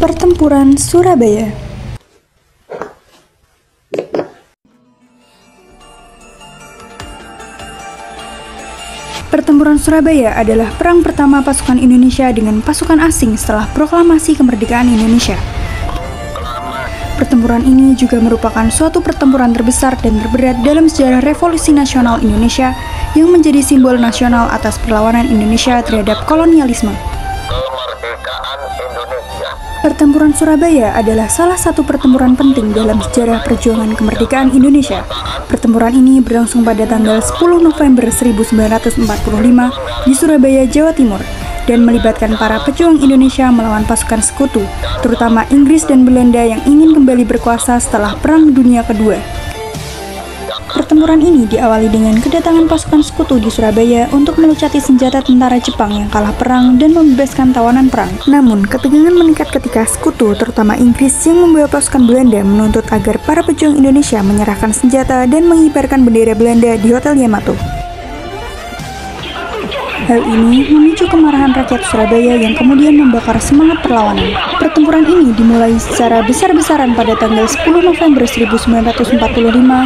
Pertempuran Surabaya. Pertempuran Surabaya adalah perang pertama pasukan Indonesia dengan pasukan asing setelah proklamasi kemerdekaan Indonesia. Pertempuran ini juga merupakan suatu pertempuran terbesar dan terberat dalam sejarah Revolusi Nasional Indonesia yang menjadi simbol nasional atas perlawanan Indonesia terhadap kolonialisme. Pertempuran Surabaya adalah salah satu pertempuran penting dalam sejarah perjuangan kemerdekaan Indonesia. Pertempuran ini berlangsung pada tanggal 10 November 1945 di Surabaya, Jawa Timur, dan melibatkan para pejuang Indonesia melawan pasukan sekutu, terutama Inggris dan Belanda yang ingin kembali berkuasa setelah Perang Dunia Kedua. Pertempuran ini diawali dengan kedatangan pasukan sekutu di Surabaya untuk melucati senjata tentara Jepang yang kalah perang dan membebaskan tawanan perang. Namun, ketegangan meningkat ketika sekutu, terutama Inggris yang membawa pasukan Belanda, menuntut agar para pejuang Indonesia menyerahkan senjata dan mengibarkan bendera Belanda di Hotel Yamato. Hal ini memicu kemarahan rakyat Surabaya yang kemudian membakar semangat perlawanan. Pertempuran ini dimulai secara besar-besaran pada tanggal 10 November 1945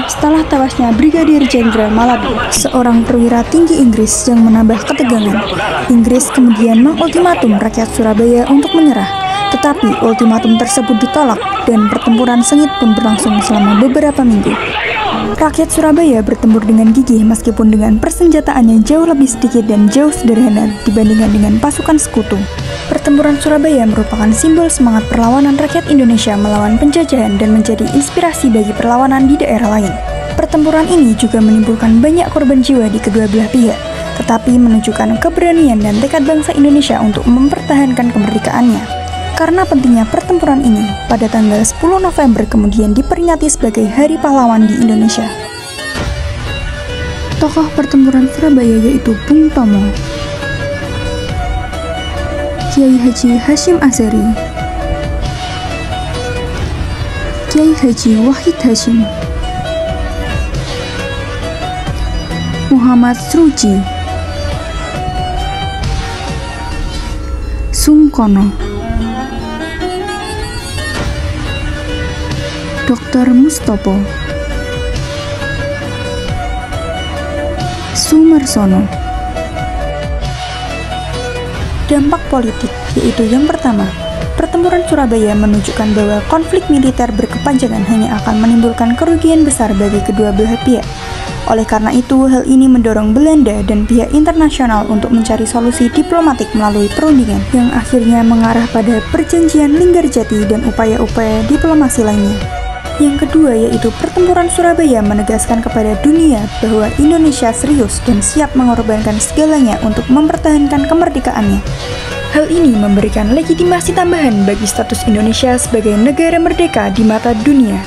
setelah tewasnya Brigadir Jenderal Malabi, seorang perwira tinggi Inggris yang menambah ketegangan. Inggris kemudian mengultimatum rakyat Surabaya untuk menyerah, tetapi ultimatum tersebut ditolak dan pertempuran sengit pun berlangsung selama beberapa minggu. Rakyat Surabaya bertempur dengan gigih meskipun dengan persenjataan yang jauh lebih sedikit dan jauh sederhana dibandingkan dengan pasukan sekutu. Pertempuran Surabaya merupakan simbol semangat perlawanan rakyat Indonesia melawan penjajahan dan menjadi inspirasi bagi perlawanan di daerah lain. Pertempuran ini juga menimbulkan banyak korban jiwa di kedua belah pihak, tetapi menunjukkan keberanian dan tekad bangsa Indonesia untuk mempertahankan kemerdekaannya. Karena pentingnya pertempuran ini, pada tanggal 10 November kemudian diperingati sebagai Hari Pahlawan di Indonesia. Tokoh pertempuran Surabaya yaitu Bung Tomo, Kiai Haji Hasyim Asy'ari, Kiai Haji Wahid Hasyim, Muhammad Sruji, Sungkono, Dr. Mustopo, Sumarsono. Dampak politik yaitu yang pertama, pertempuran Surabaya menunjukkan bahwa konflik militer berkepanjangan hanya akan menimbulkan kerugian besar bagi kedua belah pihak. Oleh karena itu, hal ini mendorong Belanda dan pihak internasional untuk mencari solusi diplomatik melalui perundingan yang akhirnya mengarah pada perjanjian Linggarjati dan upaya-upaya diplomasi lainnya. Yang kedua yaitu pertempuran Surabaya menegaskan kepada dunia bahwa Indonesia serius dan siap mengorbankan segalanya untuk mempertahankan kemerdekaannya. Hal ini memberikan legitimasi tambahan bagi status Indonesia sebagai negara merdeka di mata dunia.